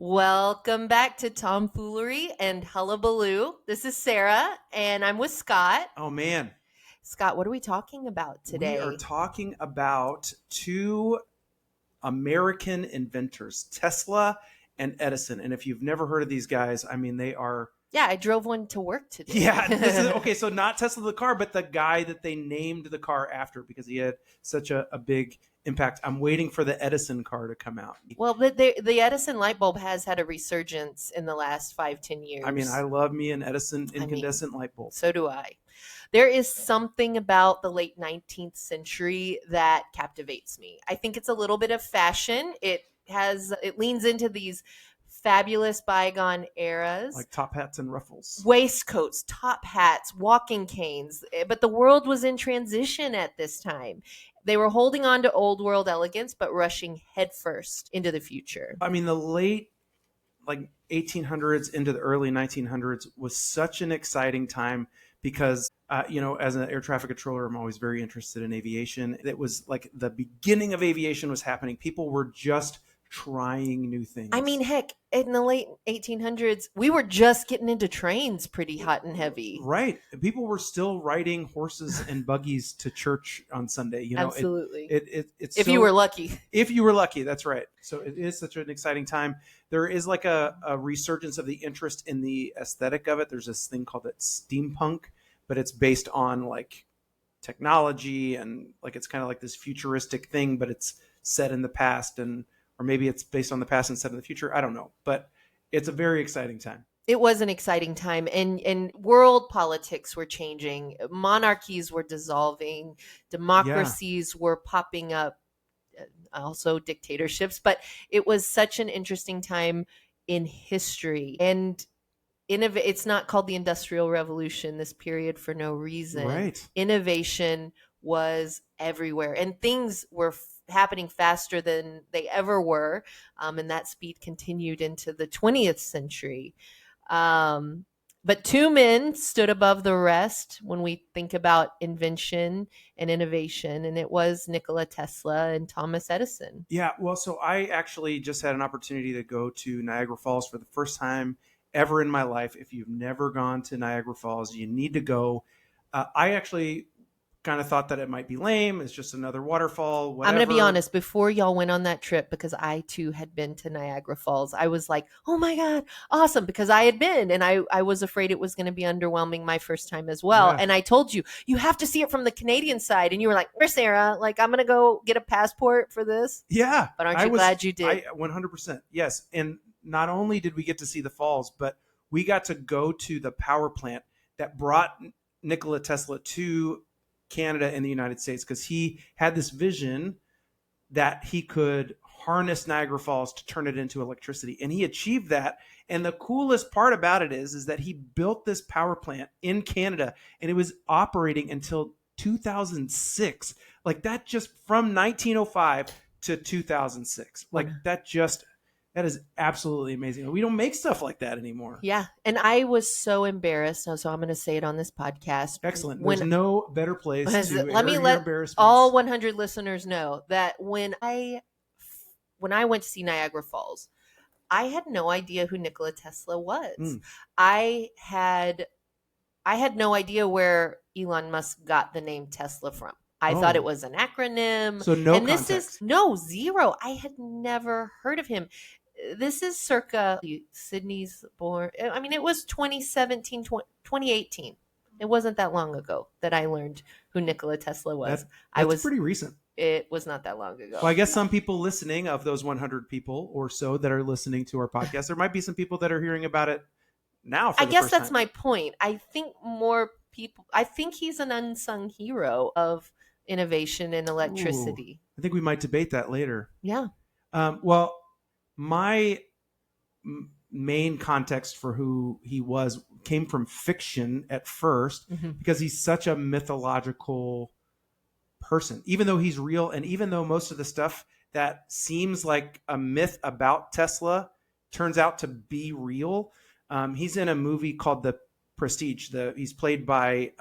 Welcome back to Tomfoolery and Hullabaloo. This is Sarah, and I'm with Scott. Oh, man. Scott, what are we talking about today? We are talking about two American inventors, Tesla and Edison. And if you've never heard of these guys, I mean, they are... Yeah, I drove one to work today. Yeah, this is okay. So not Tesla the car, but the guy that they named the car after because he had such a big impact. I'm waiting for the Edison car to come out. Well, the Edison light bulb has had a resurgence in the last 5-10 years. I mean, I love me an Edison incandescent light bulb. So do I. There is something about the late 19th century that captivates me. I think it's a little bit of fashion. It leans into these fabulous bygone eras, like top hats and ruffles, waistcoats, top hats, walking canes. But the world was in transition at this time. They were holding on to old world elegance, but rushing headfirst into the future. I mean, the late 1800s into the early 1900s was such an exciting time because, as an air traffic controller, I'm always very interested in aviation. It was like the beginning of aviation was happening. People were just trying new things. I mean, heck, in the late 1800s, we were just getting into trains pretty hot and heavy. Right. People were still riding horses and buggies to church on Sunday. Absolutely. It's if you were lucky. If you were lucky, that's right. So it is such an exciting time. There is like a resurgence of the interest in the aesthetic of it. There's this thing called it steampunk, but it's based on like technology and like it's kind of like this futuristic thing, but it's set in the past or maybe it's based on the past and set in the future. I don't know, but it's a very exciting time. It was an exciting time, and world politics were changing. Monarchies were dissolving. Democracies were popping up. Also dictatorships, but it was such an interesting time in history. And it's not called the Industrial Revolution, this period, for no reason. Right. Innovation was everywhere, and things were happening faster than they ever were, and that speed continued into the 20th century. But two men stood above the rest when we think about invention and innovation, and it was Nikola Tesla and Thomas Edison. Yeah, well, so I actually just had an opportunity to go to Niagara Falls for the first time ever in my life. If you've never gone to Niagara Falls, you need to go. I actually kind of thought that it might be lame. It's just another waterfall, whatever. I'm going to be honest. Before y'all went on that trip, because I too had been to Niagara Falls, I was like, oh my God, awesome. Because I had been, and I was afraid it was going to be underwhelming my first time as well. Yeah. And I told you, you have to see it from the Canadian side. And you were like, where's Sarah? Like, I'm going to go get a passport for this. Yeah. But aren't you glad you did? 100%. Yes. And not only did we get to see the falls, but we got to go to the power plant that brought Nikola Tesla to Canada and the United States, because he had this vision that he could harness Niagara Falls to turn it into electricity, and he achieved that. And the coolest part about it is that he built this power plant in Canada, and it was operating until 2006. Like that, just from 1905 to 2006. Like that is absolutely amazing. We don't make stuff like that anymore. Yeah. And I was so embarrassed. So I'm going to say it on this podcast. Excellent. There's no better place to let me let all 100 listeners know that when I went to see Niagara Falls, I had no idea who Nikola Tesla was. I had no idea where Elon Musk got the name Tesla from. I thought it was an acronym. So no and context. This is zero. I had never heard of him. This is circa Sydney's born. I mean, it was 2017, 2018. It wasn't that long ago that I learned who Nikola Tesla was. That's pretty recent. It was not that long ago. Well, I guess some people listening, of those 100 people or so that are listening to our podcast, there might be some people that are hearing about it now. I guess that's my point. I think more people, I think he's an unsung hero of innovation and electricity. I think we might debate that later. Yeah. Well, my main context for who he was came from fiction at first, because he's such a mythological person, even though he's real. And even though most of the stuff that seems like a myth about Tesla turns out to be real. He's in a movie called The Prestige. He's played by,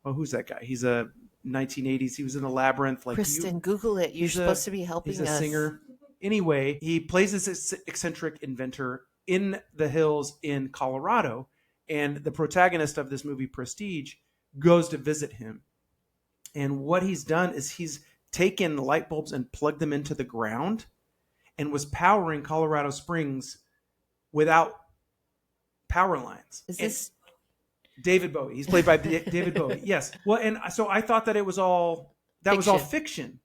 who's that guy? He's a 1980s. He was in The Labyrinth. Kristen, Google it. You're supposed to be helping us. He's a singer. Anyway, he plays this eccentric inventor in the hills in Colorado, and the protagonist of this movie, Prestige, goes to visit him. And what he's done is he's taken light bulbs and plugged them into the ground and was powering Colorado Springs without power lines. Is this David Bowie? He's played by David Bowie. Yes. Well, and so I thought that was all fiction.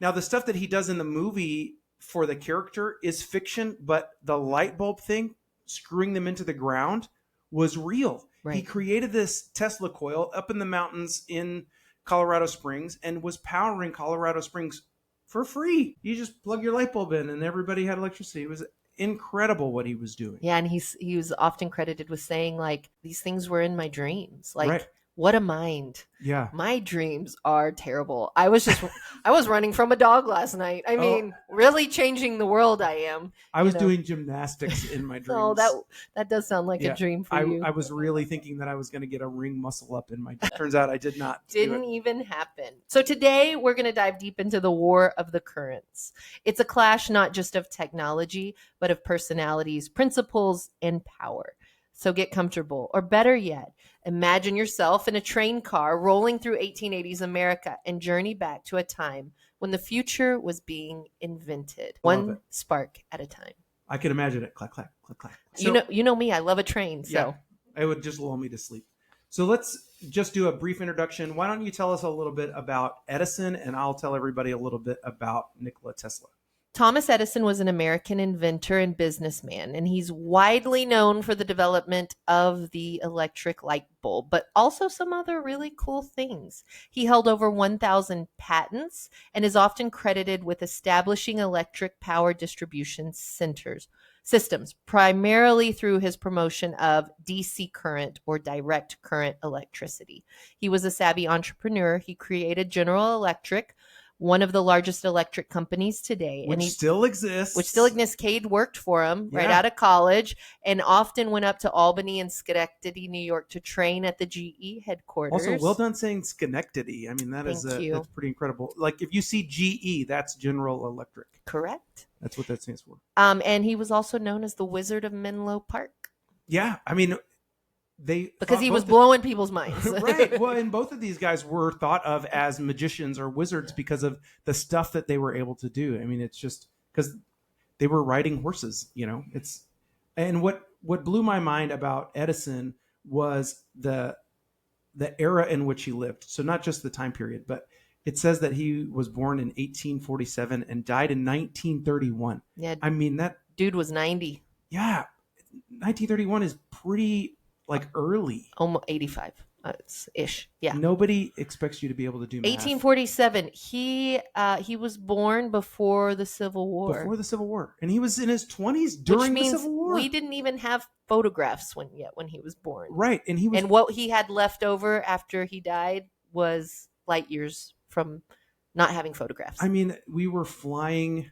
Now, the stuff that he does in the movie for the character is fiction, but the light bulb thing, screwing them into the ground, was real. Right. He created this Tesla coil up in the mountains in Colorado Springs and was powering Colorado Springs for free? You just plug your light bulb in and everybody had electricity. It was incredible what he was doing. Yeah, and he was often credited with saying, like, these things were in my dreams. Like, Right. What a mind. Yeah. My dreams are terrible. I was running from a dog last night. I mean, really changing the world I am. I was doing gymnastics in my dreams. Oh, that does sound like a dream for you. I was really thinking that I was going to get a ring muscle up in my dream. Turns out I did not. Didn't even happen. So today we're going to dive deep into the War of the Currents. It's a clash not just of technology, but of personalities, principles, and power. So get comfortable, or better yet, imagine yourself in a train car rolling through 1880s America and journey back to a time when the future was being invented, one spark at a time. I can imagine it. Clack, clack, clack, clack. So, you know me, I love a train. So it would just lull me to sleep. So let's just do a brief introduction. Why don't you tell us a little bit about Edison, and I'll tell everybody a little bit about Nikola Tesla. Thomas Edison was an American inventor and businessman, and he's widely known for the development of the electric light bulb, but also some other really cool things. He held over 1,000 patents and is often credited with establishing electric power distribution systems, primarily through his promotion of DC current or direct current electricity. He was a savvy entrepreneur. He created General Electric, one of the largest electric companies today. Which still exists. Cade worked for him right out of college and often went up to Albany and Schenectady, New York to train at the GE headquarters. Also, well done saying Schenectady. I mean, that's pretty incredible. Like, if you see GE, that's General Electric. Correct. That's what that stands for. And he was also known as the Wizard of Menlo Park. Yeah, I mean... because he was blowing people's minds. Right. Well, and both of these guys were thought of as magicians or wizards because of the stuff that they were able to do. I mean, it's just because they were riding horses, and what blew my mind about Edison was the era in which he lived. So not just the time period, but it says that he was born in 1847 and died in 1931. Yeah. I mean, that dude was 90. Yeah. 1931 is pretty... like early. Almost 85 ish. Yeah. Nobody expects you to be able to do math. 1847. He was born before the Civil War. Before the Civil War. And he was in his 20s during the Civil War. We didn't even have photographs when he was born. Right. And what he had left over after he died was light years from not having photographs. I mean, we were flying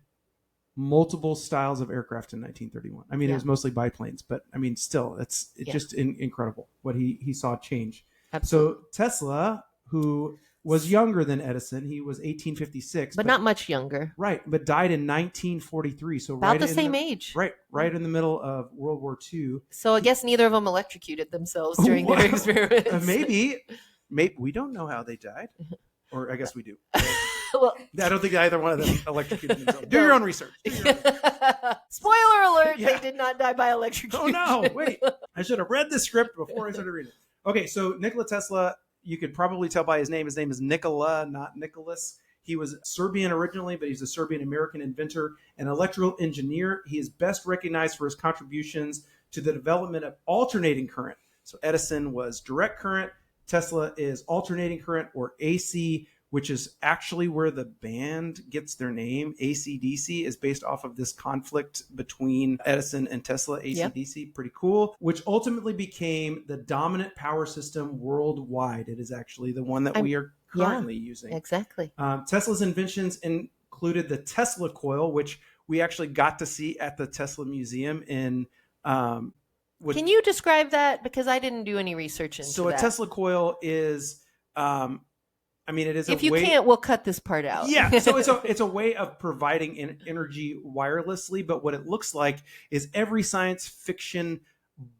multiple styles of aircraft in 1931. I mean, it was mostly biplanes, but I mean, still, it's just incredible what he saw change. Absolutely. So Tesla, who was younger than Edison, he was 1856, but not much younger, right? But died in 1943, so about the same age, right in the middle of World War II. So I guess neither of them electrocuted themselves during their experiments. Maybe we don't know how they died, or I guess we do. Well, I don't think either one of them electrocuted themselves. Do your own research. Spoiler alert, they did not die by electrocution. Oh, no, wait. I should have read the script before I started reading it. Okay, so Nikola Tesla, you could probably tell by his name. His name is Nikola, not Nicholas. He was Serbian originally, but he's a Serbian-American inventor and electrical engineer. He is best recognized for his contributions to the development of alternating current. So Edison was direct current. Tesla is alternating current, or AC, which is actually where the band gets their name. AC/DC is based off of this conflict between Edison and Tesla. AC/DC, pretty cool, which ultimately became the dominant power system worldwide. It is actually the one that we are currently using. Exactly. Tesla's inventions included the Tesla coil, which we actually got to see at the Tesla Museum in... Can you describe that? Because I didn't do any research into that. So a Tesla coil is... I mean, it is a If you way. can't, we'll cut this part out. Yeah, so it's a way of providing energy wirelessly, but what it looks like is every science fiction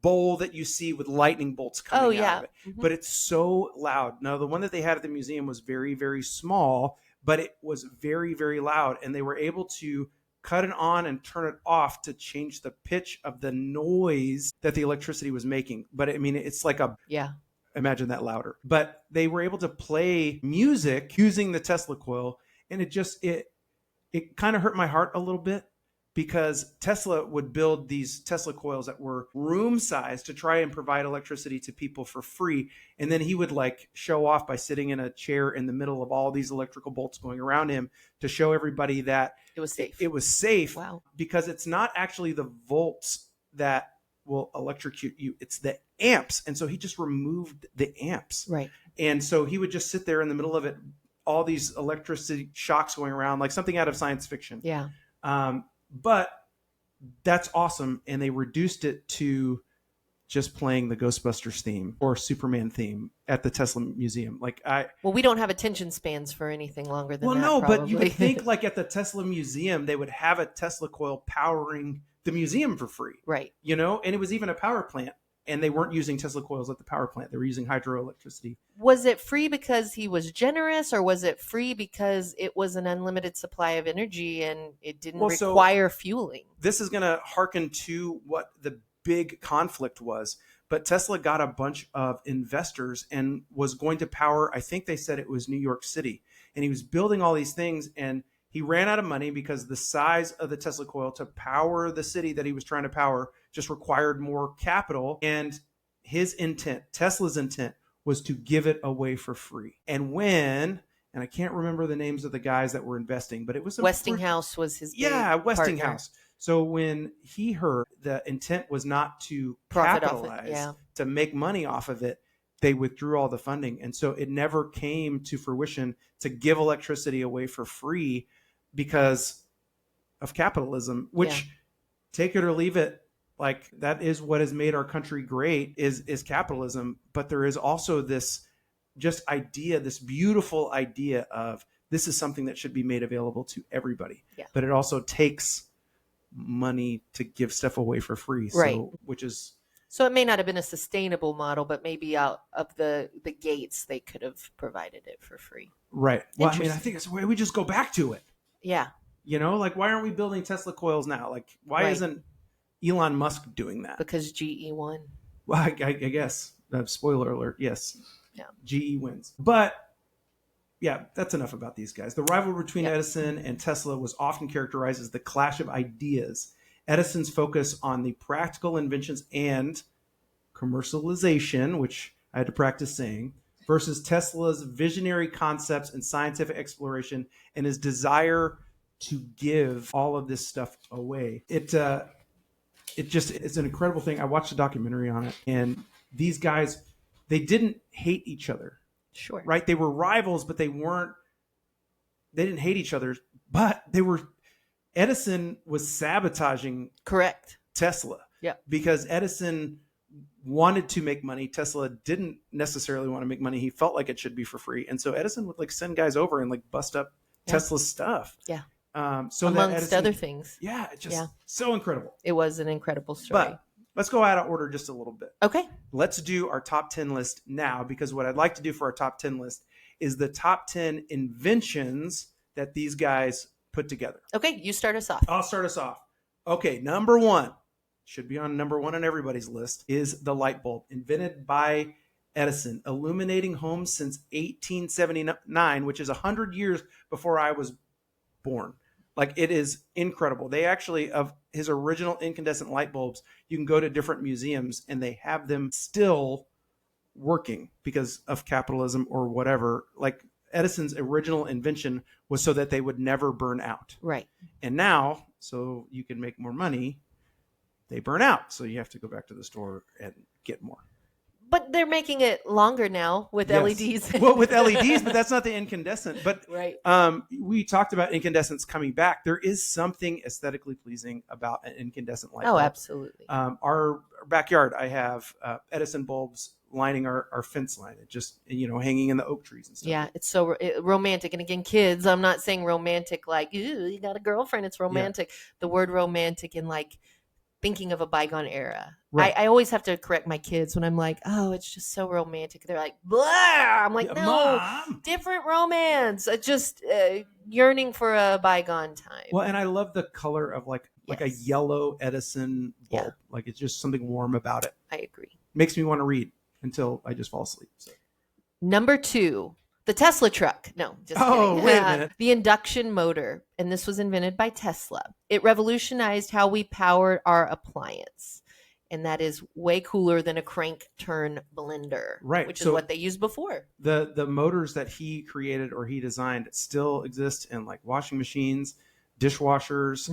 bowl that you see with lightning bolts Oh coming out yeah. of it. Mhm. But it's so loud. Now, the one that they had at the museum was very, very small, but it was very, very loud, and they were able to cut it on and turn it off to change the pitch of the noise that the electricity was making. But I mean, it's like a Yeah. imagine that louder. But they were able to play music using the Tesla coil, and it kind of hurt my heart a little bit because Tesla would build these Tesla coils that were room size to try and provide electricity to people for free. And then he would like show off by sitting in a chair in the middle of all these electrical bolts going around him to show everybody that It was safe. it was safe. Wow. Because it's not actually the volts that will electrocute you, it's the amps. And so he just removed the amps. Right. And so he would just sit there in the middle of it, all these electricity shocks going around, like something out of science fiction. Yeah. But that's awesome. And they reduced it to just playing the Ghostbusters theme or Superman theme at the Tesla Museum. Well, we don't have attention spans for anything longer than that. No, probably. but you would think like at the Tesla Museum, they would have a Tesla coil powering the museum for free. Right. You know, and it was even a power plant. And they weren't using Tesla coils at the power plant. They were using hydroelectricity. Was it free because he was generous, or was it free because it was an unlimited supply of energy and it didn't require fueling? This is going to hearken to what the big conflict was. But Tesla got a bunch of investors and was going to power, I think they said it was New York City. And he was building all these things, and he ran out of money because the size of the Tesla coil to power the city that he was trying to power just required more capital. And his intent, Tesla's intent, was to give it away for free. And I can't remember the names of the guys that were investing, but it was Westinghouse was his Westinghouse. So when he heard the intent was not to capitalize, to make money off of it, they withdrew all the funding. And so it never came to fruition to give electricity away for free because of capitalism, which take it or leave it, like that is what has made our country great is capitalism. But there is also this just idea, this beautiful idea of this is something that should be made available to everybody. Yeah. But it also takes money to give stuff away for free. Right. So it may not have been a sustainable model, but maybe out of the gates, they could have provided it for free. Right. Well, I mean, I think it's why we just go back to it. Yeah. You know, like why aren't we building Tesla coils now? Like why isn't Elon Musk doing that? Because GE won. Well, I guess. Spoiler alert. Yes. Yeah. GE wins. But yeah, that's enough about these guys. The rivalry between Edison and Tesla was often characterized as the clash of ideas. Edison's focus on the practical inventions and commercialization, which I had to practice saying, versus Tesla's visionary concepts and scientific exploration and his desire to give all of this stuff away. It's an incredible thing. I watched a documentary on it, and these guys, they didn't hate each other. Sure. Right? They were rivals, but they didn't hate each other, but Edison was sabotaging Tesla. Yeah. Because Edison wanted to make money. Tesla didn't necessarily want to make money. He felt like it should be for free. And so Edison would like send guys over and like bust up Tesla's stuff. Yeah. So amongst other things. Yeah. It's just so incredible. It was an incredible story. But let's go out of order just a little bit. Okay. Let's do our top 10 list now, because what I'd like to do for our top 10 list is the top 10 inventions that these guys put together. Okay, you start us off. I'll start us off. Okay, number one, should be on number one on everybody's list, is the light bulb, invented by Edison, illuminating homes since 1879, which is 100 years before I was born. Like, it is incredible. They actually, of his original incandescent light bulbs, you can go to different museums and they have them still working because of capitalism or whatever. Like, Edison's original invention was so that they would never burn out. Right. And now, so you can make more money, they burn out. So you have to go back to the store and get more. But they're making it longer now with LEDs. Well, with LEDs, but that's not the incandescent. But right. We talked about incandescents coming back. There is something aesthetically pleasing about an incandescent light bulb. Oh, absolutely. Our backyard, I have Edison bulbs lining our fence line. It just, hanging in the oak trees and stuff. Yeah, it's so romantic. And again, kids, I'm not saying romantic like, ooh, you got a girlfriend. It's romantic. Yeah. The word romantic in like thinking of a bygone era. Right. I always have to correct my kids when I'm like, oh, it's just so romantic. They're like, blah. I'm like, no, Mom. Different romance. Just yearning for a bygone time. Well, and I love the color of like a yellow Edison bulb. Yeah. Like it's just something warm about it. I agree. Makes me want to read until I just fall asleep. So. Number 2. The Tesla truck. No, just kidding. Wait a minute. The induction motor. And this was invented by Tesla. It revolutionized how we power our appliance. And that is way cooler than a crank turn blender. Right. Which is what they used before. The motors that he created or he designed still exist in like washing machines, dishwashers,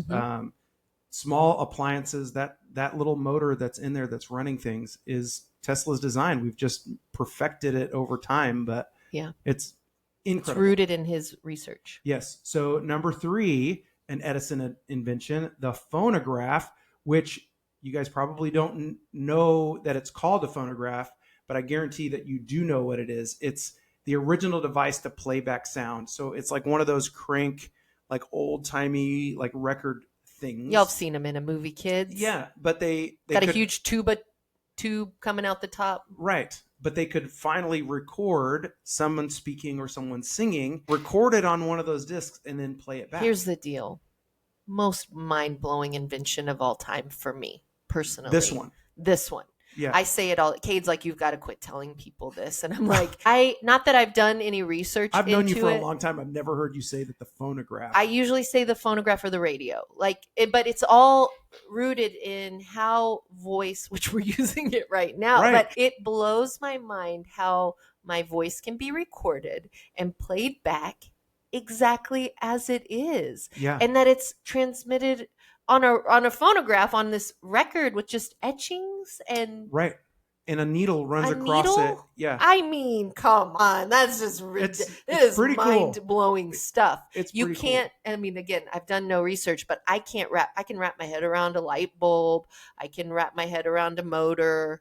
small appliances. That little motor that's in there that's running things is Tesla's design. We've just perfected it over time, but yeah, it's incredible. It's rooted in his research. Yes. So number 3, an Edison invention, the phonograph, which you guys probably don't know that it's called a phonograph, but I guarantee that you do know what it is. It's the original device to play back sound. So it's like one of those crank, like old timey, like record things. Y'all have seen them in a movie, kids. Yeah, but they got a huge tube coming out the top. Right. But they could finally record someone speaking or someone singing, record it on one of those discs, and then play it back. Here's the deal. Most mind-blowing invention of all time for me, personally. This one. Yeah. I say it all. Cade's like, you've got to quit telling people this. And I'm like, not that I've done any research I've known you for a long time. I've never heard you say that the phonograph. I usually say the phonograph or the radio. But it's all rooted in how voice, which we're using it right now. Right. But it blows my mind how my voice can be recorded and played back exactly as it is. Yeah. And that it's transmitted on a phonograph on this record with just etchings and right, and a needle runs across it. Yeah, I mean, come on, that's just it's pretty mind blowing stuff. It's you can't. Cool. I mean, again, I've done no research, but I can wrap my head around a light bulb. I can wrap my head around a motor.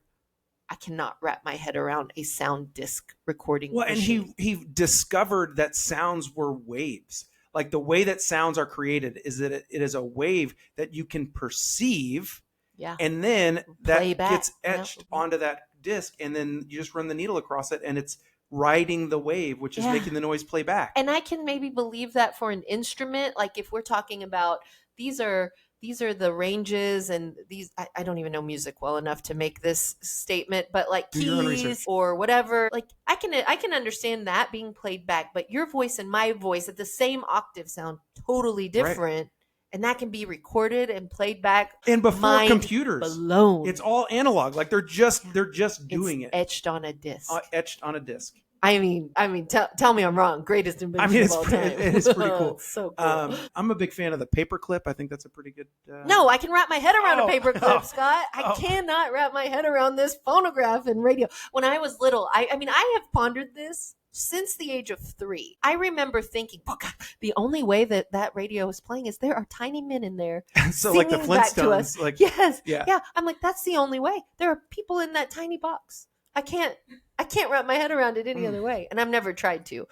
I cannot wrap my head around a sound disc recording. Well, machine. And he discovered that sounds were waves. Like the way that sounds are created is that it is a wave that you can perceive, and then that gets etched onto that disc, and then you just run the needle across it, and it's riding the wave, which is making the noise play back. And I can maybe believe that for an instrument, like if we're talking about these are the ranges, and these I don't even know music well enough to make this statement, but like keys or whatever, like I can understand that being played back, but your voice and my voice at the same octave sound totally different. Right. And that can be recorded and played back. And before computers, it's all analog. Like they're just doing it. Etched on a disc. I mean, tell me I'm wrong. Greatest invention of all time. It is pretty cool. So cool. I'm a big fan of the paperclip. I think that's a pretty good. No, I can wrap my head around a paperclip, Scott. I cannot wrap my head around this phonograph and radio. When I was little, I have pondered this since the age of 3. I remember thinking, oh God, the only way that radio is playing is there are tiny men in there so like the Flintstones. Like, yes. Yeah. I'm like, that's the only way. There are people in that tiny box. I can't wrap my head around it any other way. And I've never tried to.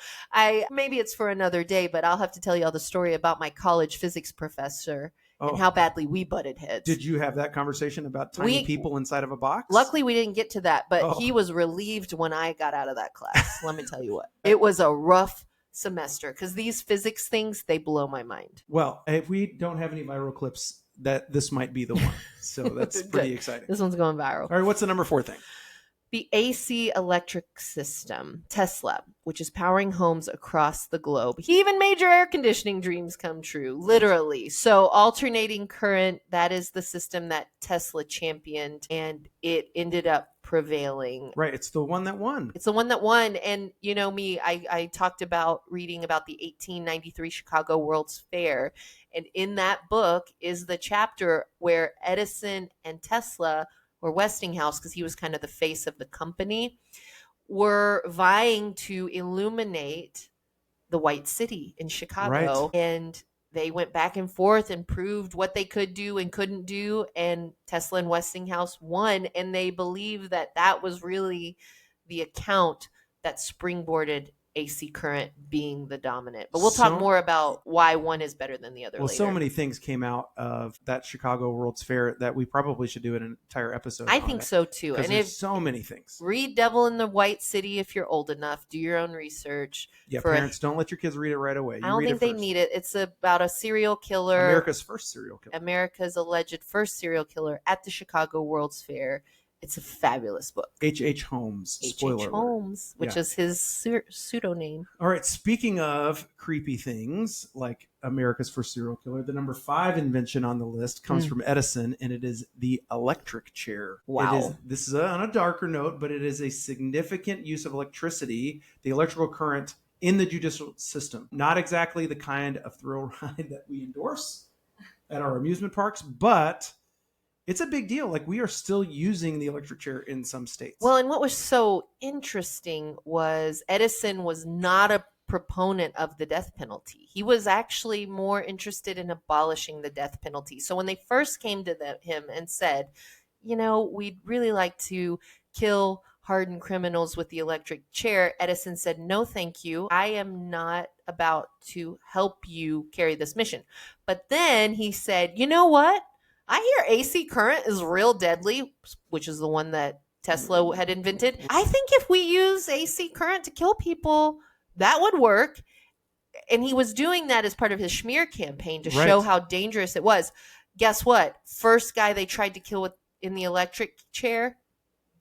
Maybe it's for another day, but I'll have to tell you all the story about my college physics professor and how badly we butted heads. Did you have that conversation about tiny people inside of a box? Luckily, we didn't get to that, but he was relieved when I got out of that class. Let me tell you what. It was a rough semester because these physics things, they blow my mind. Well, if we don't have any viral clips, this might be the one. So that's pretty exciting. This one's going viral. All right, what's the number 4 thing? The AC electric system, Tesla, which is powering homes across the globe. He even made your air conditioning dreams come true, literally. So alternating current, that is the system that Tesla championed, and it ended up prevailing. Right. It's the one that won. And you know me, I talked about reading about the 1893 Chicago World's Fair. And in that book is the chapter where Edison and Tesla, or Westinghouse, because he was kind of the face of the company, were vying to illuminate the White City in Chicago. Right. And they went back and forth and proved what they could do and couldn't do. And Tesla and Westinghouse won. And they believe that that was really the account that springboarded AC current being the dominant. But we'll talk So more about why one is better than the other well, later. so many things came out of that Chicago World's Fair that we probably should do an entire episode I on think it, so too. because And there's so many things. read Devil in the White City if you're old enough. Do your own research. Yeah, parents, don't let your kids read it right away. I don't think they need it. It's about a serial killer. America's first serial killer. America's alleged first serial killer at the Chicago World's Fair. It's a fabulous book. H.H. Holmes. H.H. Holmes, which is his pseudonym. All right. Speaking of creepy things like America's first serial killer, the number 5 invention on the list comes from Edison, and it is the electric chair. Wow. This is on a darker note, but it is a significant use of electricity, the electrical current in the judicial system. Not exactly the kind of thrill ride that we endorse at our amusement parks, but it's a big deal. Like, we are still using the electric chair in some states. Well, and what was so interesting was Edison was not a proponent of the death penalty. He was actually more interested in abolishing the death penalty. So when they first came to him and said, we'd really like to kill hardened criminals with the electric chair, Edison said, no, thank you. I am not about to help you carry this mission. But then he said, you know what? I hear AC current is real deadly, which is the one that Tesla had invented. I think if we use AC current to kill people, that would work. And he was doing that as part of his smear campaign to show how dangerous it was. Guess what? First guy they tried to kill in the electric chair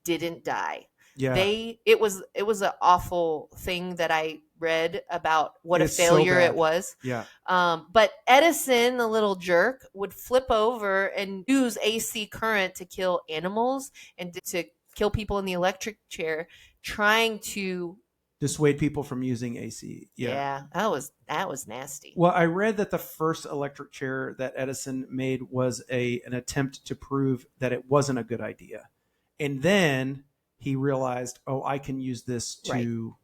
didn't die. Yeah. It was an awful thing that I read about what a failure it was. Yeah. But Edison, the little jerk, would flip over and use AC current to kill animals and to kill people in the electric chair, trying to dissuade people from using AC. Yeah, that was nasty. Well, I read that the first electric chair that Edison made was an attempt to prove that it wasn't a good idea. And then he realized, I can use this to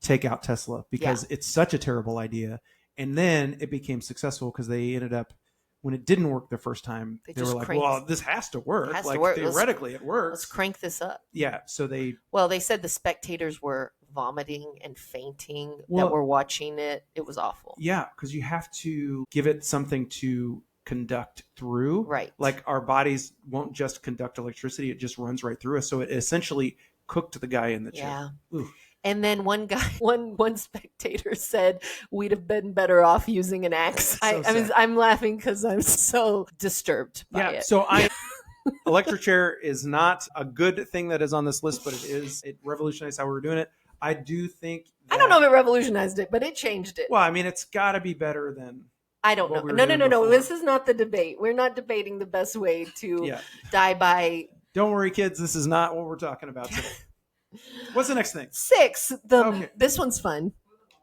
take out Tesla because it's such a terrible idea. And then it became successful because they ended up, when it didn't work the first time, they were like, well, this has to work. Theoretically, it works. Let's crank this up. Yeah. So they said the spectators were vomiting and fainting that were watching it. It was awful. Yeah. Because you have to give it something to conduct through. Right. Like, our bodies won't just conduct electricity. It just runs right through us. So it essentially cooked the guy in the chair. Yeah. Ooh. And then one spectator said we'd have been better off using an axe. I'm laughing because I'm so disturbed by it. So electric chair is not a good thing that is on this list, but it revolutionized how we were doing it. I do think I don't know if it revolutionized it, but it changed it. Well, I mean, it's got to be better than I don't know. No. This is not the debate. We're not debating the best way to die by. Don't worry, kids. This is not what we're talking about today. What's the next thing? 6. This one's fun.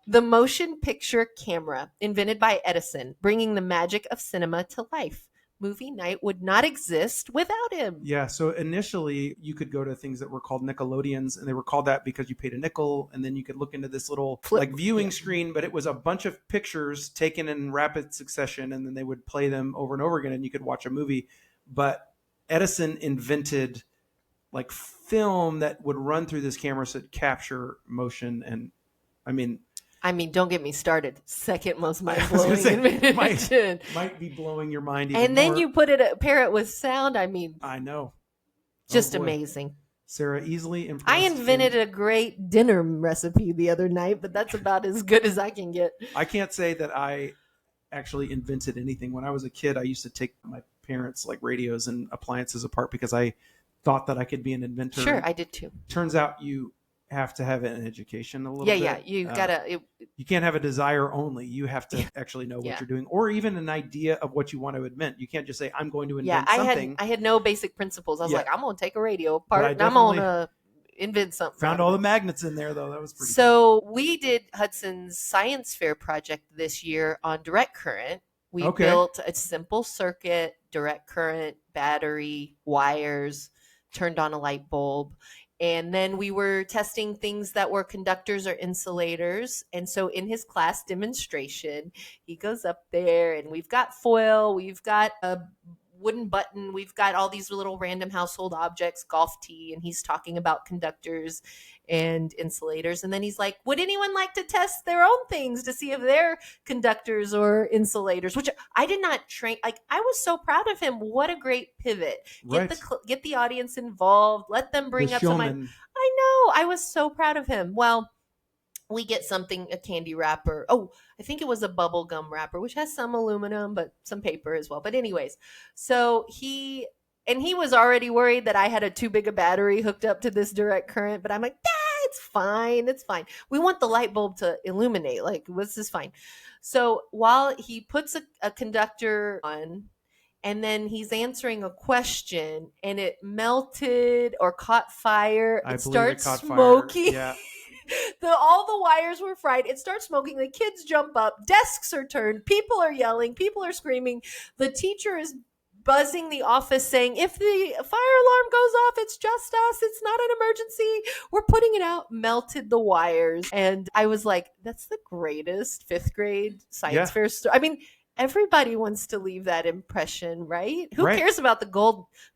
The motion picture camera, invented by Edison, bringing the magic of cinema to life. Movie night would not exist without him. Yeah, so initially you could go to things that were called Nickelodeons, and they were called that because you paid a nickel, and then you could look into this little viewing screen, but it was a bunch of pictures taken in rapid succession, and then they would play them over and over again, and you could watch a movie. But Edison invented film that would run through this camera so it capture motion, and I mean, don't get me started. Second most mind-blowing invention. Might be blowing your mind even and then more. You pair it with sound. I know. Just amazing. Sarah, easily impressed. I invented a great dinner recipe the other night, but that's about as good as I can get. I can't say that I actually invented anything. When I was a kid, I used to take my parents' radios and appliances apart because I thought that I could be an inventor. Sure, I did too. Turns out you have to have an education a little bit. Yeah, you gotta. You can't have a desire only. You have to actually know what you're doing, or even an idea of what you want to invent. You can't just say, "I'm going to invent something." I had no basic principles. I was like, "I'm going to take a radio apart and I'm going to invent something." Found all the magnets in there, though. That was pretty. So we did Hudson's Science Fair project this year on direct current. We built a simple circuit, direct current, battery, wires, turned on a light bulb. And then we were testing things that were conductors or insulators. And so in his class demonstration, he goes up there and we've got foil, we've got a wooden button, we've got all these little random household objects, golf tee, and he's talking about conductors and insulators. And then he's like, would anyone like to test their own things to see if they're conductors or insulators? Which I did not train. Like, I was so proud of him. What a great pivot. Right. Get the audience involved, let them bring The up some. I showman. know. I was so proud of him. Well, we get something, a candy wrapper. Oh, I think it was a bubble gum wrapper, which has some aluminum, but some paper as well. But anyways, so he was already worried that I had a too big a battery hooked up to this direct current, but I'm like, it's fine. It's fine. We want the light bulb to illuminate. Like, this is fine. So while he puts a conductor on, and then he's answering a question and it melted or caught fire. I It believe starts it caught smoking. fire. Yeah. All the wires were fried. It starts smoking. The kids jump up. Desks are turned. People are yelling. People are screaming. The teacher is buzzing the office saying, if the fire alarm goes off, it's just us. It's not an emergency. We're putting it out. Melted the wires. And I was like, that's the greatest fifth grade science fair story. I mean, everybody wants to leave that impression, right? Who cares about the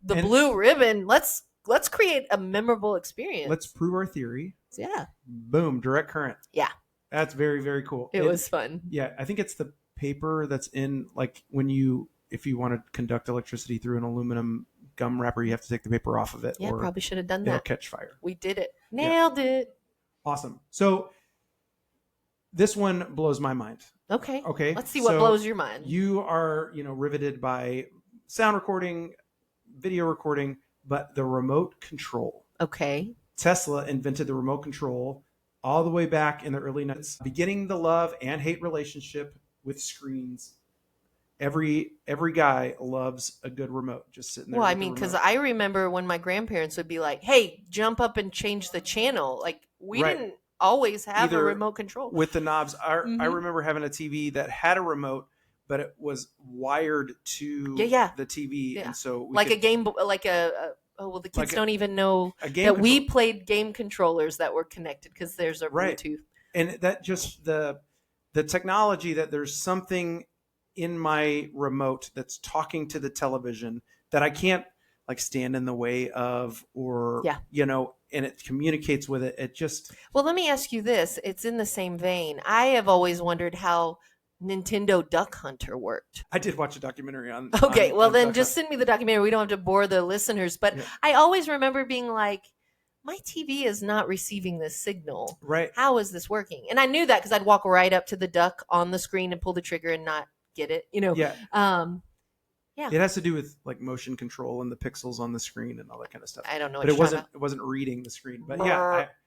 blue ribbon? Let's create a memorable experience. Let's prove our theory. Yeah. Boom, direct current. Yeah. That's very, very cool. It was fun. Yeah, I think it's the paper that's in, like, if you want to conduct electricity through an aluminum gum wrapper, you have to take the paper off of it. Yeah, probably should have done it'll that. catch fire. We did it. Nailed it. Awesome. So this one blows my mind. Okay. Let's see what so blows your mind. You are, riveted by sound recording, video recording, but the remote control. Okay. Tesla invented the remote control all the way back in the early 90s, beginning the love and hate relationship with screens. Every guy loves a good remote, just sitting there. Well, I mean, because I remember when my grandparents would be like, hey, jump up and change the channel. Like, we didn't always have a remote control. With the knobs. I remember having a TV that had a remote, but it was wired to the TV. Yeah. And so a game, the kids don't even know that we played game controllers that were connected because there's a Bluetooth. And that just the technology that there's something in my remote that's talking to the television that I can't stand in the way of, or, and it communicates with it. It just. Well, let me ask you this. It's in the same vein. I have always wondered how Nintendo Duck Hunter worked. I did watch a documentary on. Okay, then just send me the documentary. We don't have to bore the listeners, but I always remember being like, my TV is not receiving this signal. Right. How is this working? And I knew that because I'd walk right up to the duck on the screen and pull the trigger and not get it. Yeah. Yeah. It has to do with motion control and the pixels on the screen and all that kind of stuff. I don't know. But it wasn't reading the screen. But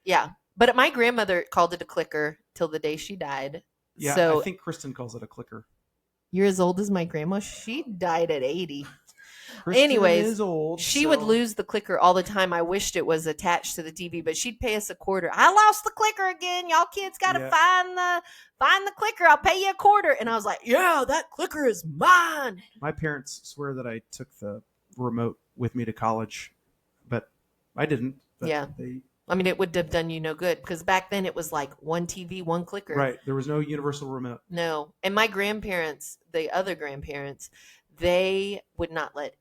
yeah. But my grandmother called it a clicker till the day she died. Yeah, so I think Kristen calls it a clicker. You're as old as my grandma. She died at 80. Kristen Anyways, is old, she would lose the clicker all the time. I wished it was attached to the TV, but she'd pay us $0.25. I lost the clicker again. Y'all kids got to find the clicker. I'll pay you $0.25. And I was like, yeah, that clicker is mine. My parents swear that I took the remote with me to college, but I didn't. But I mean, it would have done you no good because back then it was like one TV, one clicker. Right. There was no universal remote. No. And my grandparents, the other grandparents, they would not let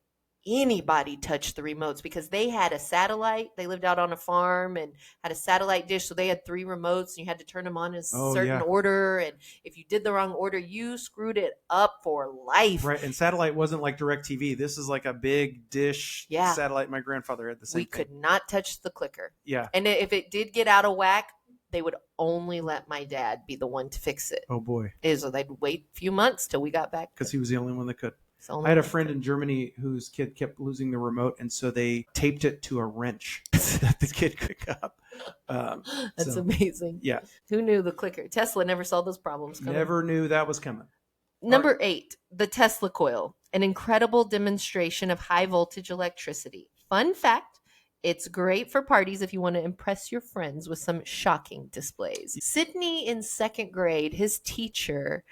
anybody touch the remotes because they had a satellite. They lived out on a farm and had a satellite dish. So they had 3 remotes and you had to turn them on in a certain order. And if you did the wrong order, you screwed it up for life. Right. And satellite wasn't like DirecTV. This is like a big dish satellite. My grandfather had the same thing. We could not touch the clicker. Yeah. And if it did get out of whack, they would only let my dad be the one to fix it. Oh, boy. So they'd wait a few months till we got back. Because he was the only one that could. I had a friend in Germany whose kid kept losing the remote, and so they taped it to a wrench that the kid could pick up. That's amazing. Yeah. Who knew the clicker? Tesla never saw those problems coming. Never knew that was coming. Number 8, the Tesla coil, an incredible demonstration of high voltage electricity. Fun fact, it's great for parties if you want to impress your friends with some shocking displays. Sydney in 2nd grade, his teacher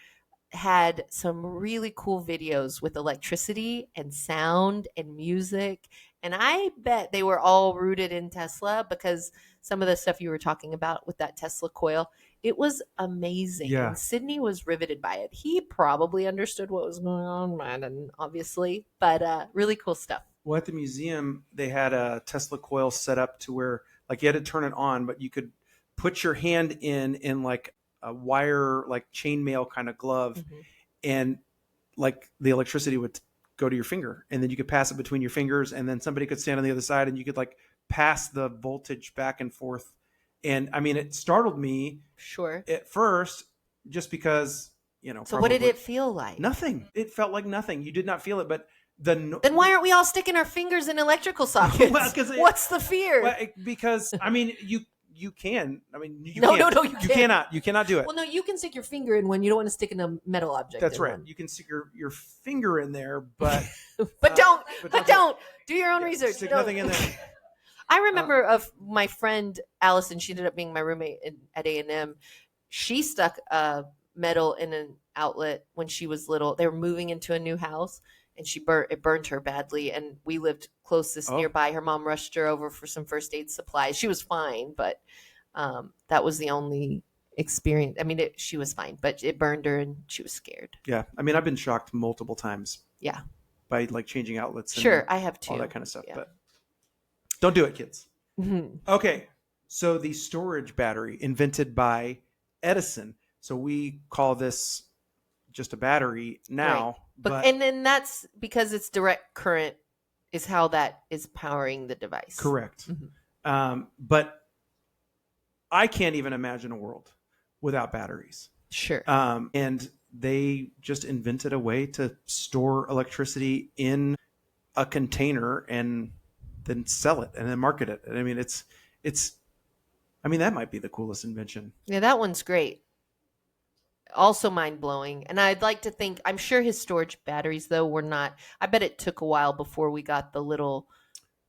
had some really cool videos with electricity and sound and music And I bet they were all rooted in Tesla because some of the stuff you were talking about with that Tesla coil, it was amazing. Yeah. And Sydney was riveted by it. He probably understood what was going on, I didn't, obviously, but really cool stuff. Well, at the museum, they had a Tesla coil set up to where like you had to turn it on, but you could put your hand in like a wire, like chainmail kind of glove, Mm-hmm. and like the electricity would go to your finger, and then you could pass it between your fingers, and then somebody could stand on the other side, and you could like pass the voltage back and forth. And I mean, it startled me Sure. at first, just because So what did it feel like? nothing. It felt like nothing. You did not feel it, but then why aren't we all sticking our fingers in electrical sockets? Well, what's the fear? Well, because I mean, you can. I mean, you No, can't. no, you can't. You cannot do it. Well, no, you can stick your finger in one. You don't want to stick in a metal object. That's right. One. You can stick your finger in there, but but don't do your own research. Stick Don't. nothing in there. I remember of my friend Allison. She ended up being my roommate at A&M. She stuck a metal in an outlet when she was little. They were moving into a new house, and it burned her badly. And we lived closest nearby. Her mom rushed her over for some first aid supplies. She was fine, but that was the only experience. I mean, she was fine, but it burned her, and she was scared. Yeah, I mean, I've been shocked multiple times. Yeah, by like changing outlets. Sure, I have too. All that kind of stuff, yeah. But don't do it, kids. Mm-hmm. Okay, so the storage battery invented by Edison. So we call this just a battery now, right. but and then that's because it's direct current is how that is powering the device. Correct. Mm-hmm. But I can't even imagine a world without batteries. Sure. And they just invented a way to store electricity in a container and then sell it and then market it. And I mean, I mean, that might be the coolest invention. Yeah, that one's great. Also mind blowing. And I'd like to think, I'm sure his storage batteries, though, were not, I bet it took a while before we got the little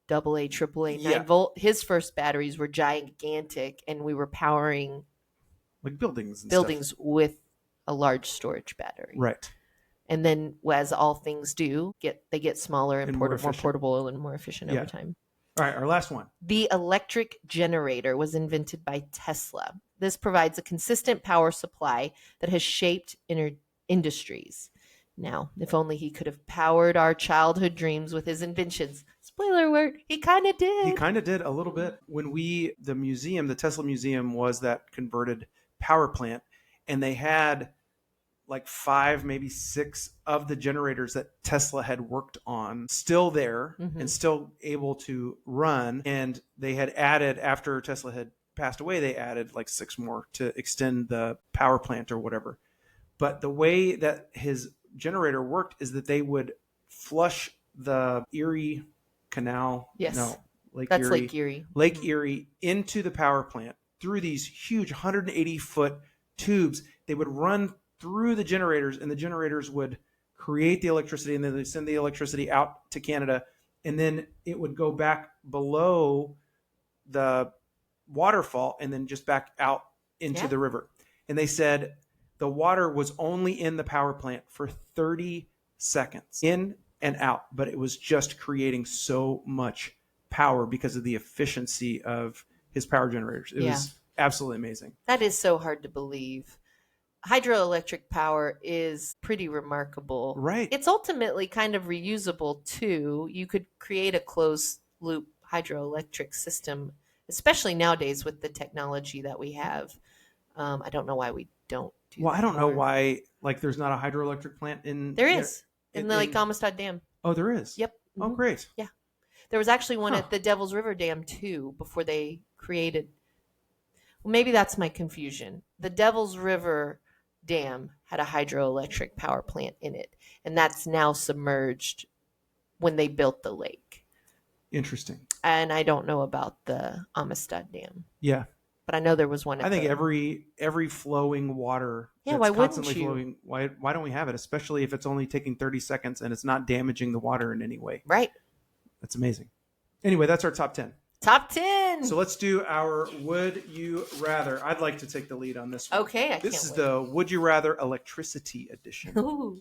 AA, AAA 9-volt. His first batteries were gigantic, and we were powering like buildings stuff with a large storage battery. Right. And then, as all things do, they get smaller and more portable and more efficient over time. All right, our last one. The electric generator was invented by Tesla. This provides a consistent power supply that has shaped industries. Now, if only he could have powered our childhood dreams with his inventions. Spoiler alert, he kind of did. He kind of did a little bit. When the Tesla Museum was that converted power plant, and they had like 5, maybe 6 of the generators that Tesla had worked on still there and still able to run. And they had added, after Tesla had passed away, they added like 6 more to extend the power plant or whatever. But the way that his generator worked is that they would flush the Erie Canal. Yes. No, Lake That's Erie. Lake Erie. Lake Erie into the power plant through these huge 180-foot tubes. They would run through the generators, and the generators would create the electricity, and then they send the electricity out to Canada, and then it would go back below the waterfall and then just back out into the river. And they said the water was only in the power plant for 30 seconds, in and out, but it was just creating so much power because of the efficiency of his power generators. It was absolutely amazing. That is so hard to believe. Hydroelectric power is pretty remarkable. Right. It's ultimately kind of reusable too. You could create a closed loop hydroelectric system, especially nowadays with the technology that we have. I don't know why we don't do that. Well, I don't know why, like, there's not a hydroelectric plant in... There is. In the Lake Amistad Dam. Oh, there is? Yep. Oh, great. Yeah. There was actually one at the Devil's River Dam too, before they created... Well, maybe that's my confusion. The Devil's River Dam had a hydroelectric power plant in it, and that's now submerged when they built the lake. Interesting. And I don't know about the Amistad Dam. Yeah. But I know there was one. I think every flowing water that's why constantly flowing, why don't we have it? Especially if it's only taking 30 seconds and it's not damaging the water in any way. Right. That's amazing. Anyway, that's our top 10. Top 10. So let's do our Would You Rather. I'd like to take the lead on this one. Okay, This is the Would You Rather Electricity Edition. Ooh.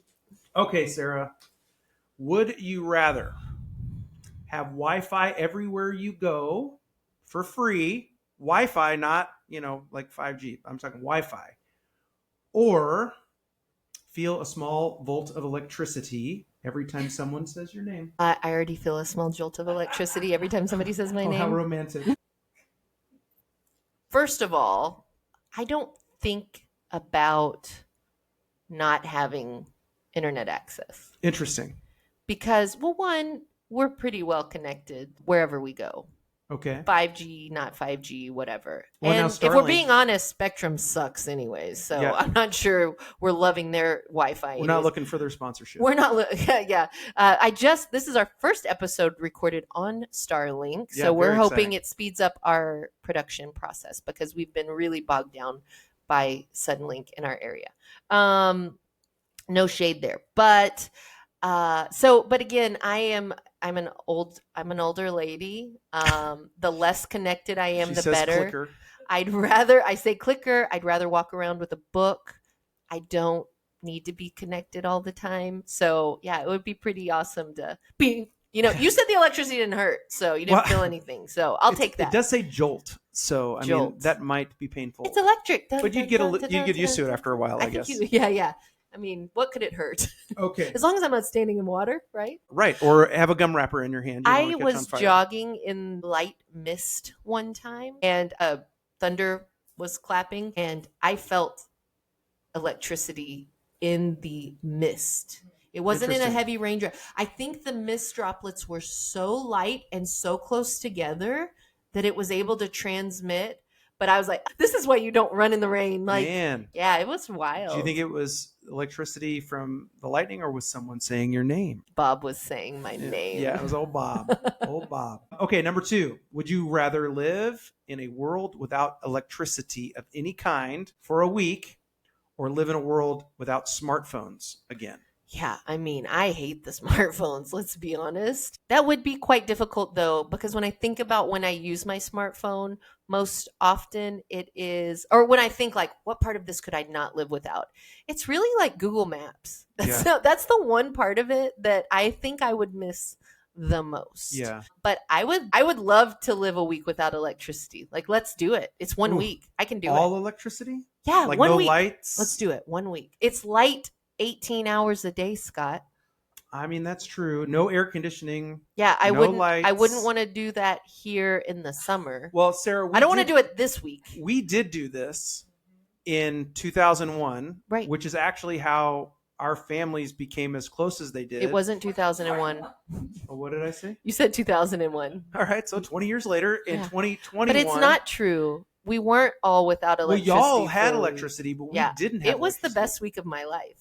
Okay, Sarah. Would you rather have Wi-Fi everywhere you go for free. Wi-Fi, not, like 5G. I'm talking Wi-Fi. Or feel a small volt of electricity every time someone says your name. I already feel a small jolt of electricity every time somebody says my Oh, name. how romantic. First of all, I don't think about not having internet access. Interesting. Because, well, one, we're pretty well connected wherever we go. Okay. 5G, not 5G, whatever. Well, now and if we're Starlink- being honest, Spectrum sucks anyways. So Yeah. I'm not sure we're loving their Wi-Fi. We're not looking for their sponsorship. We're not. Yeah. This is our first episode recorded on Starlink. Yeah, So we're very hoping exciting. it speeds up our production process because we've been really bogged down by Suddenlink in our area. No shade there. But but again, I'm an older lady. The less connected I am, She the says better. clicker. I say clicker. I'd rather walk around with a book. I don't need to be connected all the time. So yeah, it would be pretty awesome to be, you said the electricity didn't hurt, so you didn't feel anything. So I'll take that. It does say jolt. So, I mean, that might be painful. It's electric. But you'd get used to it after a while, I guess. Yeah. I mean, what could it hurt? Okay. As long as I'm not standing in water, right? Right. Or have a gum wrapper in your hand. I was jogging in light mist one time and thunder was clapping and I felt electricity in the mist. It wasn't in a heavy raindrop. I think the mist droplets were so light and so close together that it was able to transmit. But I was like, this is why you don't run in the rain. Like, man. Yeah, it was wild. Do you think it was electricity from the lightning or was someone saying your name? Bob was saying my name. Yeah, it was old Bob. Old Bob. Okay, number 2. Would you rather live in a world without electricity of any kind for a week or live in a world without smartphones again? Yeah, I mean, I hate the smartphones, let's be honest. That would be quite difficult, though, because when I think about when I use my smartphone, most often it is, or when I think like, what part of this could I not live without? It's really like Google Maps. That's the one part of it that I think I would miss the most. Yeah. But I would love to live a week without electricity. Like, let's do it. It's 1 week. I can do all electricity? Yeah, like 1 no week. Lights? Let's do it. 1 week. It's light 18 hours a day, Scott. I mean, that's true. No air conditioning. Yeah, I no lights. I wouldn't want to do that here in the summer. Well, Sarah, I don't want to do it this week. We did do this in 2001, right? Which is actually how our families became as close as they did. It wasn't 2001. Oh, what did I say? You said 2001. All right, so 20 years later in 2021. But it's not true. We weren't all without electricity. Well, y'all had electricity, but we didn't have it was the best week of my life.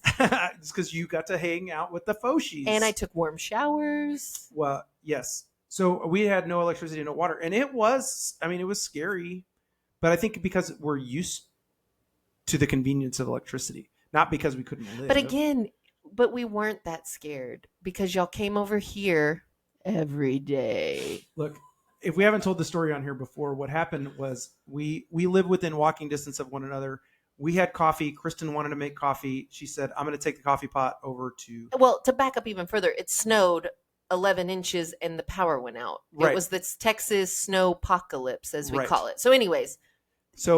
It's because you got to hang out with the Foshies. And I took warm showers. Well, yes. So we had no electricity, no water. And it was scary. But I think because we're used to the convenience of electricity, not because we couldn't live. But again, we weren't that scared because y'all came over here every day. Look, if we haven't told the story on here before, what happened was we live within walking distance of one another. We had coffee. Kristen wanted to make coffee. She said, I'm going to take the coffee pot over to... Well, to back up even further, it snowed 11 inches and the power went out. Right. It was this Texas snow apocalypse, as we call it. So anyways,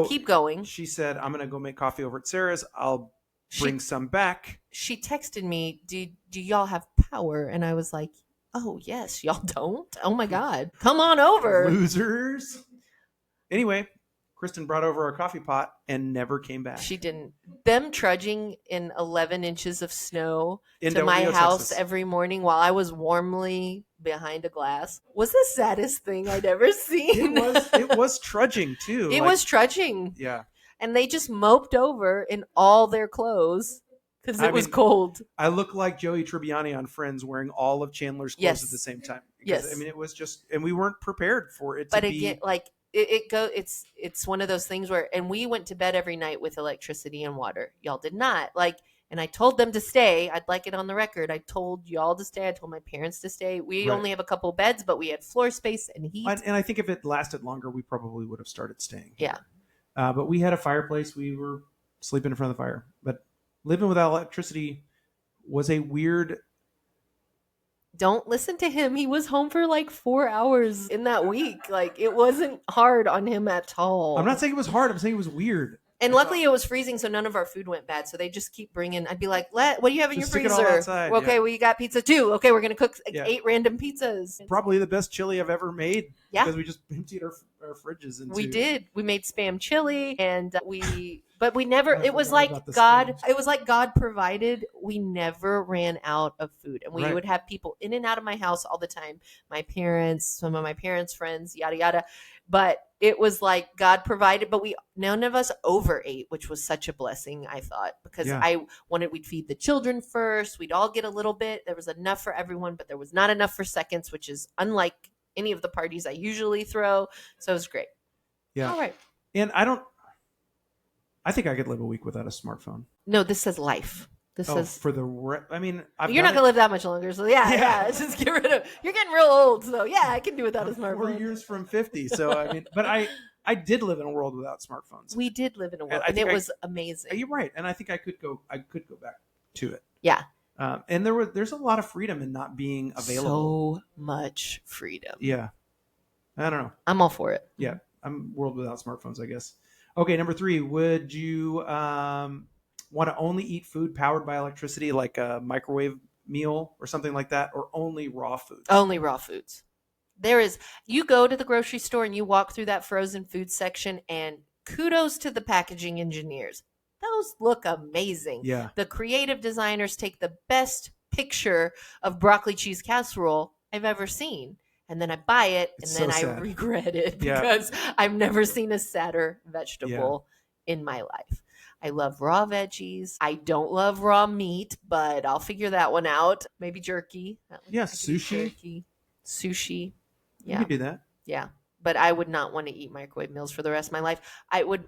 keep going. She said, I'm going to go make coffee over at Sarah's. I'll bring some back. She texted me, do y'all have power? And I was like, oh, yes, y'all don't? Oh, my God. Come on over. Losers. Anyway, Kristen brought over a coffee pot and never came back. She didn't. Them trudging in 11 inches of snow to my house every morning while I was warmly behind a glass was the saddest thing I'd ever seen. It was trudging, too. It was trudging. Yeah. And they just moped over in all their clothes. Because it was cold. I look like Joey Tribbiani on Friends wearing all of Chandler's clothes at the same time. Because, I mean, it was just, and we weren't prepared for it to be. But again, like, it's one of those things where, and we went to bed every night with electricity and water. Y'all did not. Like, and I told them to stay. I'd like it on the record. I told y'all to stay. I told my parents to stay. We only have a couple beds, but we had floor space and heat. And I think if it lasted longer, we probably would have started staying. Yeah. But we had a fireplace. We were sleeping in front of the fire. But living without electricity was a weird Don't listen to him. He was home for like 4 hours in that week. Like it wasn't hard on him at all. I'm not saying it was hard. I'm saying it was weird. And luckily it was freezing, so none of our food went bad. So they just keep bringing. I'd be like, what do you have in Just your stick it all freezer? outside, Okay, yeah. we got pizza too. Okay, we're going to cook Yeah. 8 random pizzas. Probably the best chili I've ever made. Yeah. Because we just emptied our fridges into. We did. We made spam chili, and but we never. I It was forgot like about the God. spam. It was like God provided. We never ran out of food, and we Right. would have people in and out of my house all the time. My parents, some of my parents' friends, yada yada. But it was like God provided. But none of us overate, which was such a blessing. I thought because Yeah. I wanted we'd feed the children first. We'd all get a little bit. There was enough for everyone, but there was not enough for seconds, which is unlike any of the parties I usually throw. So it was great. Yeah. All right. And I think I could live a week without a smartphone. No, this says life. This says for the I mean, you're not gonna live that much longer. So yeah. Just get rid of. You're getting real old, so yeah, I can do without a I'm 4 smartphone. years from 50. So I mean, but I did live in a world without smartphones. We did live in a world, I and think it was amazing. You're right, and I think I could go back to it. Yeah. And there's a lot of freedom in not being available. So much freedom. Yeah. I don't know. I'm all for it. Yeah. I'm world without smartphones, I guess. Okay, number 3. Would you want to only eat food powered by electricity, like a microwave meal or something like that, or only raw foods? Only raw foods. You go to the grocery store and you walk through that frozen food section, and kudos to the packaging engineers. Those look amazing. Yeah. The creative designers take the best picture of broccoli cheese casserole I've ever seen. And then I buy it, and then I regret it because I've never seen a sadder vegetable in my life. I love raw veggies. I don't love raw meat, but I'll figure that one out. Maybe jerky. Sushi. Sushi. Yeah. You could do that. Yeah. But I would not want to eat microwave meals for the rest of my life.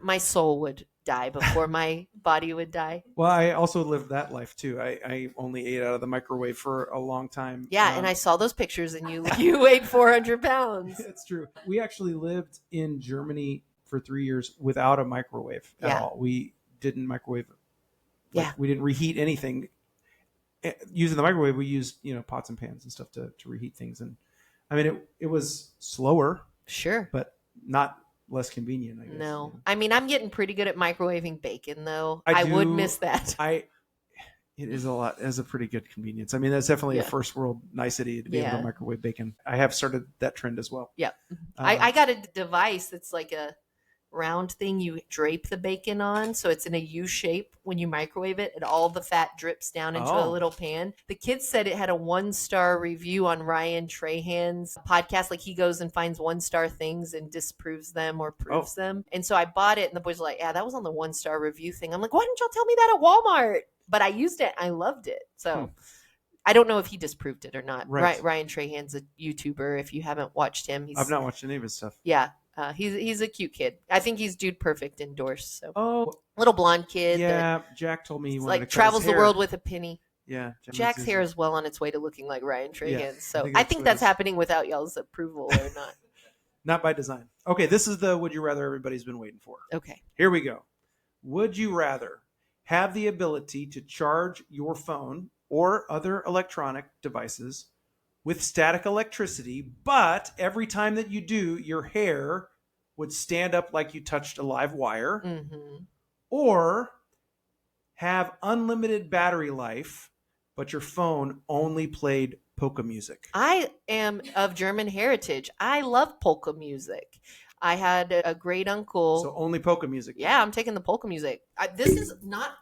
My soul would die before my body would die. Well, I also lived that life too. I only ate out of the microwave for a long time. Yeah, and I saw those pictures, and you weighed 400 pounds. That's true. We actually lived in Germany for 3 years without a microwave at all. We didn't microwave. We didn't reheat anything. Using the microwave, we used pots and pans and stuff to reheat things, and I mean it was slower. Sure. But not less convenient, I guess. No. I mean, I'm getting pretty good at microwaving bacon, though. I would miss that. It is a lot. It's a pretty good convenience. I mean, that's definitely a first world nicety to be able to microwave bacon. I have started that trend as well. Yeah. I got a device that's like a round thing you drape the bacon on, so it's in a U shape when you microwave it, and all the fat drips down into a little pan. The kids said it had a 1-star review on Ryan Trahan's podcast. Like, he goes and finds 1-star things and disproves them or proves them. And so I bought it, and the boys were like, yeah, that was on the 1-star review thing. I'm like, why didn't y'all tell me that at Walmart? But I used it. I loved it. So I don't know if he disproved it or not. Right. Ryan Trahan's a YouTuber. If you haven't watched him, I've not watched any of his stuff. Yeah. He's a cute kid. I think he's dude perfect indoors. So little blonde kid. Yeah, Jack told me he wanted to cut travels his hair. the world with a penny. Yeah, Jack's hair is well on its way to looking like Ryan Trahan. Yeah, so I think that's happening without y'all's approval or not. Not by design. Okay, this is the would you rather everybody's been waiting for. Okay. Here we go. Would you rather have the ability to charge your phone or other electronic devices with static electricity, but every time that you do, your hair would stand up like you touched a live wire, or have unlimited battery life, but your phone only played polka music? I am of German heritage. I love polka music. I had a great uncle. So only polka music. Yeah, I'm taking the polka music. This is not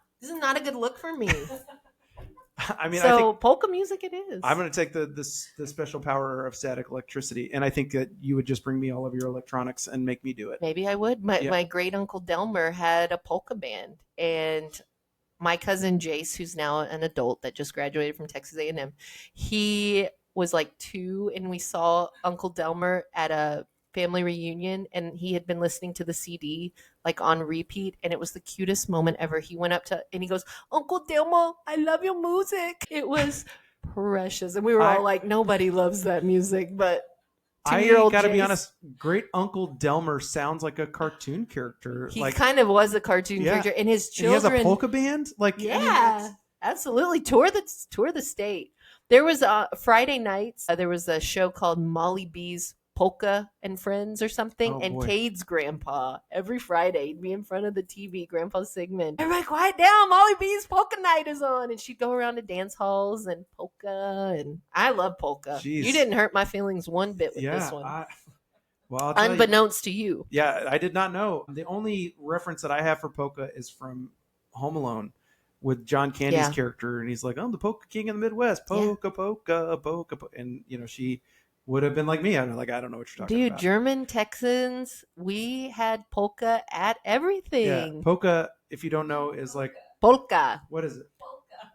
a good look for me. I mean, so I think polka music it is. I'm going to take the special power of static electricity, and I think that you would just bring me all of your electronics and make me do it. Maybe I would. My great uncle Delmer had a polka band, and my cousin Jace, who's now an adult that just graduated from Texas A&M, he was like 2, and we saw Uncle Delmer at a family reunion, and he had been listening to the CD like on repeat, and it was the cutest moment ever. He went up to and he goes, Uncle Delmo, I love your music. It was precious, and we were all like, nobody loves that music, but I gotta be honest, great Uncle Delmer sounds like a cartoon character. He kind of was a cartoon character, and his children. And he has a polka band, absolutely tour the state. There was Friday nights. There was a show called Molly B's Polka and Friends or something. Oh And boy. Cade's grandpa every Friday he'd be in front of the TV. Grandpa Sigmund, everybody quiet down. Molly B's Polka Night is on, and she'd go around to dance halls and polka. And I love polka. You Jeez. didn't hurt my feelings one bit with this Yeah. one, Well, I'll tell you. unbeknownst to you. Yeah, I did not know. The only reference that I have for polka is from Home Alone with John Candy's Yeah. character, and he's like, "I'm the polka king of the Midwest, polka, polka, polka," and she would have been like me. I'm like, I don't know what you're talking Dude, about. German Texans, we had polka at Yeah, everything. polka, if you don't know, is like, Polka. what is it?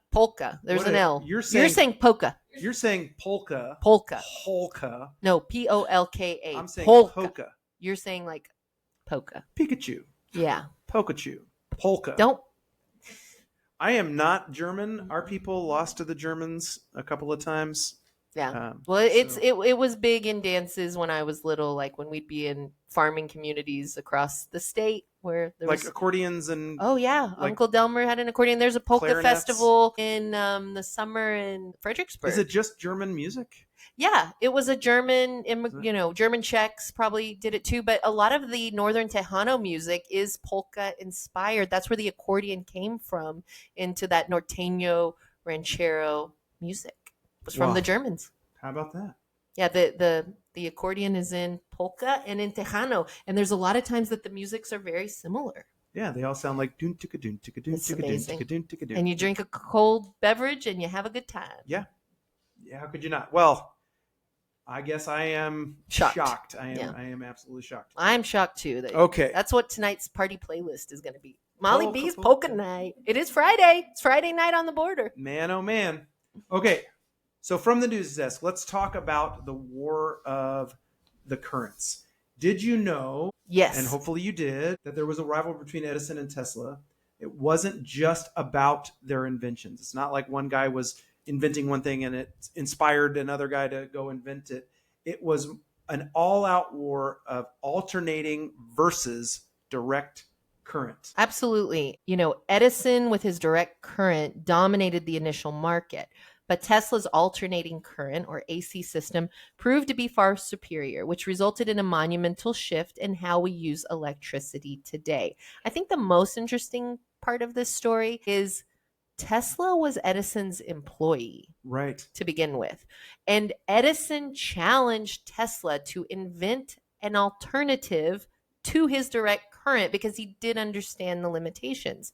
Polka. There's What an L. you're You're saying? saying polka. You're saying polka, Polka. polka. No, Polka. I'm saying polka. polka. You're saying like polka. Pikachu, Yeah. Pikachu, polka. Don't. I am not German. Our people lost to the Germans a couple of times. Yeah. Well, it was big in dances when I was little, like when we'd be in farming communities across the state where there like was accordions and Oh yeah, like Uncle Delmer had an accordion. There's a polka clarinets. festival in the summer in Fredericksburg. Is it just German music? Yeah, it was a German, Is it? German Czechs probably did it too. But a lot of the Northern Tejano music is polka inspired. That's where the accordion came from into that norteño ranchero music. It was from Wow. the Germans. How about that? Yeah, the accordion is in polka and in Tejano, and there's a lot of times that the musics are very similar. Yeah, they all sound like doon ticka doon ticka doon It's ticka doon amazing. ticka doon ticka doon. And you drink a cold beverage and you have a good time. Yeah. Yeah, how could you not? Well, I guess I am Shocked. I am Yeah. I am absolutely shocked. I'm shocked too. Okay. That's what tonight's party playlist is going to be. Molly Polka, B's polka. Polka Night. It is Friday. It's Friday night on the border. Man, oh man. Okay. So from the news desk, let's talk about the War of the Currents. Did you know, Yes. and hopefully you did, that there was a rivalry between Edison and Tesla? It wasn't just about their inventions. It's not like one guy was inventing one thing and it inspired another guy to go invent it. It was an all-out war of alternating versus direct current. Absolutely. Edison with his direct current dominated the initial market, but Tesla's alternating current or AC system proved to be far superior, which resulted in a monumental shift in how we use electricity today. I think the most interesting part of this story is Tesla was Edison's employee Right. to begin with. And Edison challenged Tesla to invent an alternative to his direct current because he did understand the limitations.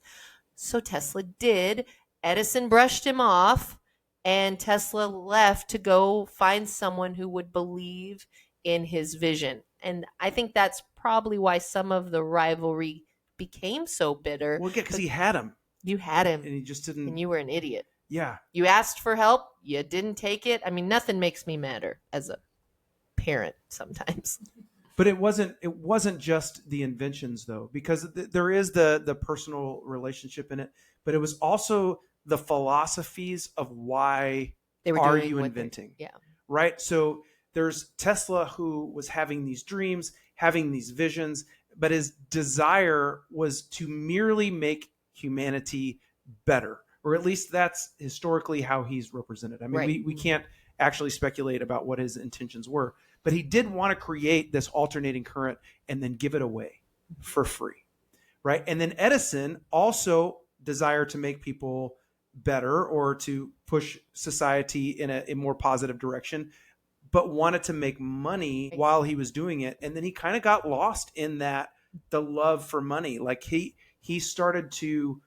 So Tesla did. Edison brushed him off, and Tesla left to go find someone who would believe in his vision. And I think that's probably why some of the rivalry became so bitter. Well, yeah, because he had him You had and him, he just didn't. and you were an idiot. Yeah. You asked for help, you didn't take it. I mean, nothing makes me madder as a parent sometimes. But it wasn't just the inventions though, because there is the personal relationship in it, but it was also the philosophies of why They were are doing you what inventing? Yeah. Right? So there's Tesla who was having these dreams, having these visions, but his desire was to merely make humanity better, or at least that's historically how he's represented. I mean, Right. we can't actually speculate about what his intentions were, but he did want to create this alternating current and then give it away for free, right? And then Edison also desired to make people better or to push society in a more positive direction, but wanted to make money while he was doing it. And then he kind of got lost in that, the love for money. Like he started to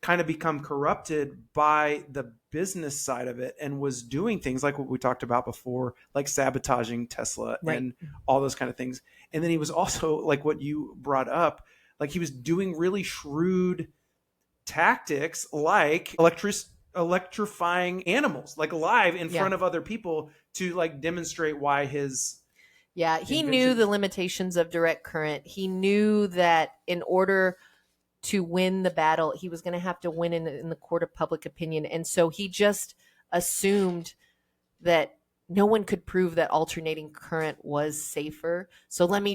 kind of become corrupted by the business side of it and was doing things like what we talked about before, like sabotaging Tesla Right. and all those kind of things. And then he was also, like what you brought up, like he was doing really shrewd tactics like electrifying animals like live in Yeah. front of other people to like demonstrate why his Yeah, he knew invention. the limitations of direct current. He knew that in order to win the battle, he was going to have to win in the court of public opinion. And so he just assumed that no one could prove that alternating current was safer. So I'm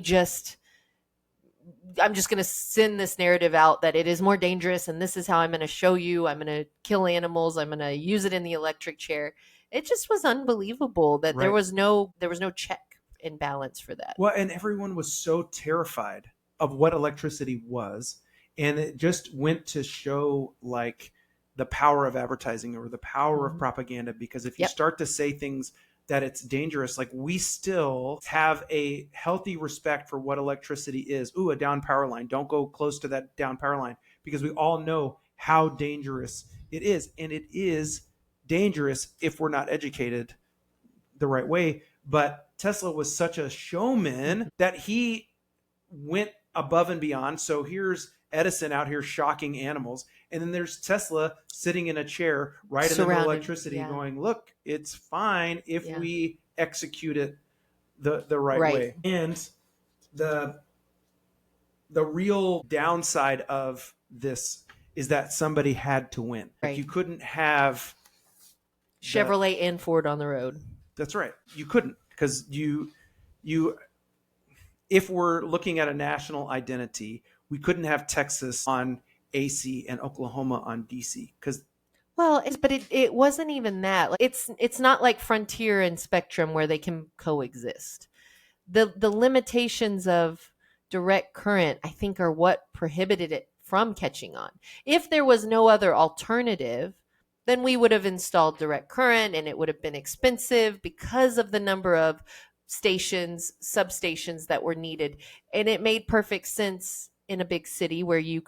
just going to send this narrative out that it is more dangerous. And this is how I'm going to show you. I'm going to kill animals. I'm going to use it in the electric chair. It just was unbelievable that Right. there was no check and balance for that. Well, and everyone was so terrified of what electricity was. And it just went to show like the power of advertising or the power of Mhm. propaganda. Because if you Yep. start to say things that it's dangerous, like we still have a healthy respect for what electricity is. Ooh, a down power line. Don't go close to that down power line, because we all know how dangerous it is. And it is dangerous if we're not educated the right way. But Tesla was such a showman that he went above and beyond. So here's Edison out here shocking animals. And then there's Tesla sitting in a chair right in the middle of Surrounded. electricity Yeah. going, look, it's fine if Yeah. we execute it the right Right. way. And the real downside of this is that somebody had to win. Like Right. you couldn't have Chevrolet and Ford on the road. That's right. You couldn't, because you if we're looking at a national identity, we couldn't have Texas on AC and Oklahoma on DC, because Well, but it wasn't even that. Like, it's not like Frontier and Spectrum where they can coexist. The limitations of direct current, I think, are what prohibited it from catching on. If there was no other alternative, then we would have installed direct current and it would have been expensive because of the number of stations, substations that were needed. And it made perfect sense in a big city where you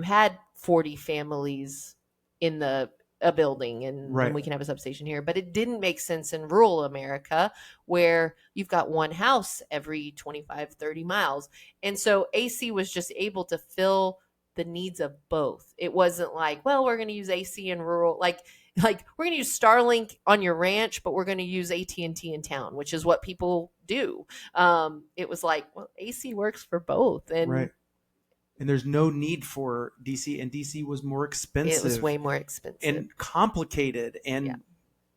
had 40 families in a building, and Right. we can have a substation here. But it didn't make sense in rural America where you've got one house every 25, 30 miles. And so AC was just able to fill the needs of both. It wasn't like, well, we're going to use AC in rural, like we're going to use Starlink on your ranch, but we're going to use AT&T in town, which is what people do. It was like, well, AC works for both. And right. And there's no need for DC, and DC was more expensive. It was way more expensive and complicated and Yeah.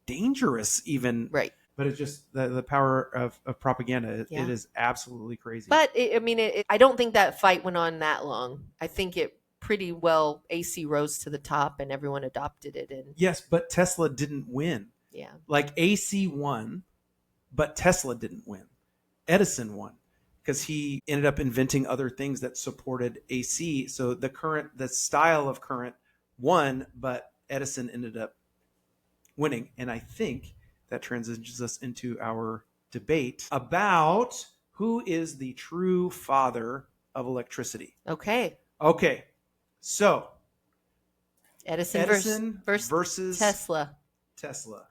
dangerous even. Right. But it's just the power of propaganda. Yeah. It is absolutely crazy. But I don't think that fight went on that long. I think it pretty well AC rose to the top and everyone adopted it. And yes, but Tesla didn't win. yeah, Like AC won, but Tesla didn't win. Edison won because he ended up inventing other things that supported AC. So the style of current won, but Edison ended up winning. And I think that transitions us into our debate about who is the true father of electricity. okay. Okay, so Edison versus Tesla.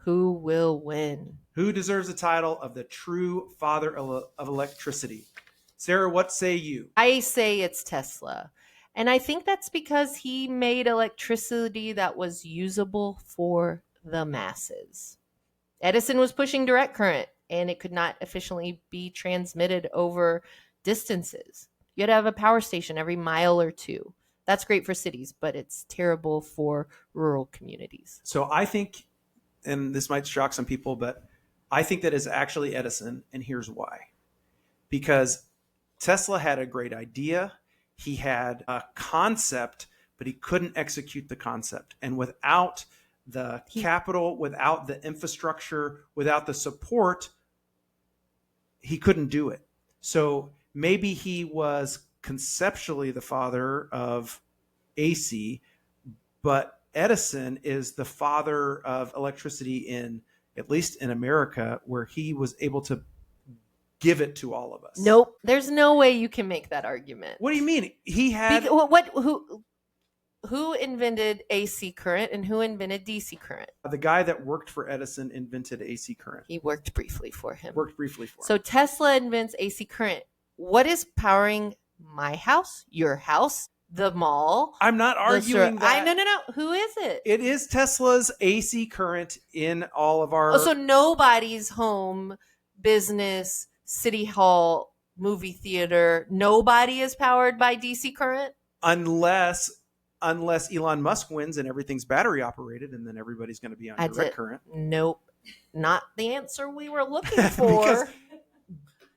Who will win? Who deserves the title of the true father of electricity? Sarah, what say you? I say it's Tesla. And I think that's because he made electricity that was usable for the masses. Edison was pushing direct current and it could not efficiently be transmitted over distances. You had to have a power station every mile or two. That's great for cities, but it's terrible for rural communities. So I think, and this might shock some people, but I think that is actually Edison, and here's why. Because Tesla had a great idea. He had a concept, but he couldn't execute the concept. And without the capital, without the infrastructure, without the support, he couldn't do it. So maybe he was conceptually the father of AC, but Edison is the father of electricity in, at least in America, where he was able to give it to all of us. Nope. There's no way you can make that argument. What do you mean? He had who invented AC current and who invented DC current? the guy that worked for Edison invented AC current. He worked briefly for him. So Tesla invents AC current. What is powering my house, your house, the mall? I'm not arguing that. No. Who is it? It is Tesla's AC current in all of our... so nobody's home, business, city hall, movie theater, nobody is powered by DC current? Unless Elon Musk wins and everything's battery operated, and then everybody's going to be on direct current. Nope. Not the answer we were looking for.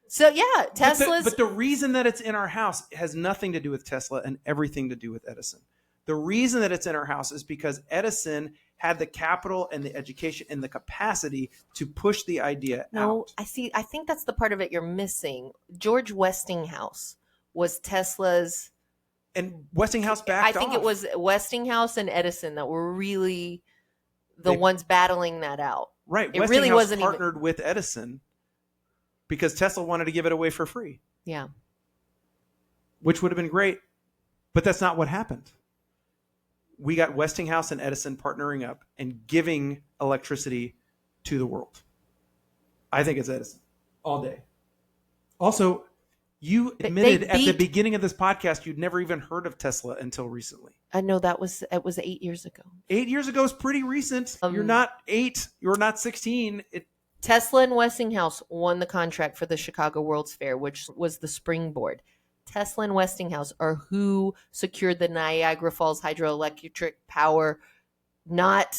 So yeah, Tesla's... But the reason that it's in our house has nothing to do with Tesla and everything to do with Edison. The reason that it's in our house is because Edison had the capital and the education and the capacity to push the idea out. I think that's the part of it you're missing. George Westinghouse was Tesla's. And Westinghouse backed I think off. it was Westinghouse and Edison that were really the ones battling that out. Right. It Westinghouse really wasn't partnered with Edison because Tesla wanted to give it away for free. Yeah. Which would have been great. But that's not what happened. We got Westinghouse and Edison partnering up and giving electricity to the world. I think it's Edison all day. Also, you admitted at the beginning of this podcast you'd never even heard of Tesla until recently. I know it was 8 years ago. 8 years ago is pretty recent. You're not 8. You're not 16. Tesla and Westinghouse won the contract for the Chicago World's Fair, which was the springboard. Tesla and Westinghouse are who secured the Niagara Falls hydroelectric power, not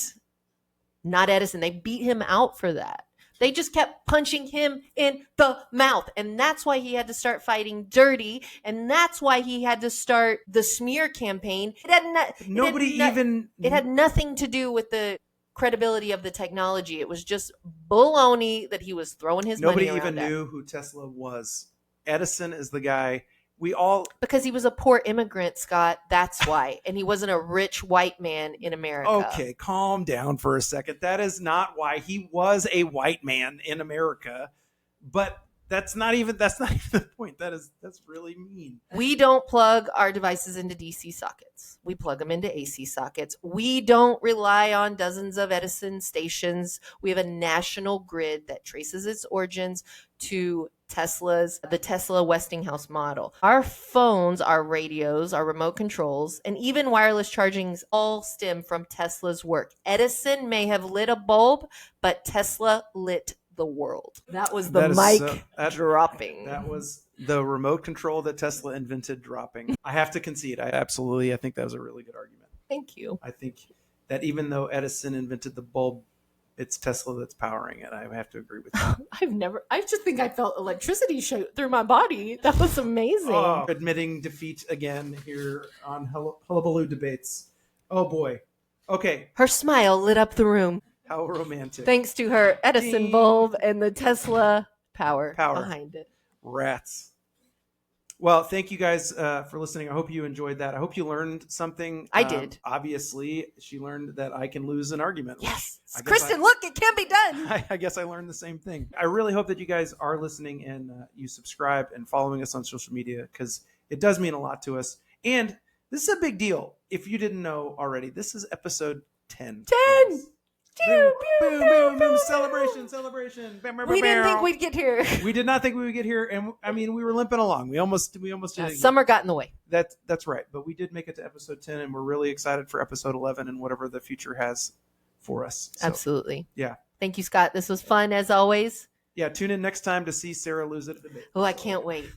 Edison. They beat him out for that. They just kept punching him in the mouth. And that's why he had to start fighting dirty. And that's why he had to start the smear campaign. It had nothing to do with the credibility of the technology. It was just baloney that he was throwing his money around. Nobody even knew who Tesla was. Edison is the guy. Because he was a poor immigrant, Scott. That's why. And he wasn't a rich white man in America. Okay, calm down for a second. That is not why. He was a white man in America. But that's not even the point. That's really mean. We don't plug our devices into DC sockets. We plug them into AC sockets. We don't rely on dozens of Edison stations. We have a national grid that traces its origins to the Tesla Westinghouse model. Our phones, our radios, our remote controls, and even wireless chargings all stem from Tesla's work. Edison may have lit a bulb, but Tesla lit the world. That was the mic dropping. That was the remote control that Tesla invented dropping. I have to concede. I think that was a really good argument. Thank you. I think that even though Edison invented the bulb, it's Tesla that's powering it. I have to agree with that. I just think I felt electricity shoot through my body. That was amazing. Admitting defeat again here on Hullabaloo Debates. Oh boy. Okay. Her smile lit up the room. How romantic. Thanks to her Edison bulb and the Tesla power behind it. Rats. Well, thank you guys for listening. I hope you enjoyed that. I hope you learned something. I did. Obviously, she learned that I can lose an argument. Yes. Kristen, look, it can be done. I guess I learned the same thing. I really hope that you guys are listening and you subscribe and following us on social media because it does mean a lot to us. And this is a big deal. If you didn't know already, this is episode 10. 10! Boom, boom, boom, boom. Celebration. We didn't think we'd get here. We did not think we would get here. And I mean, we were limping along. We almost did it. Summer got in the way. That's right. But we did make it to episode 10 and we're really excited for episode 11 and whatever the future has for us. So, absolutely. Yeah. Thank you, Scott. This was fun as always. Yeah. Tune in next time to see Sarah lose it at the debate. Oh, I can't wait.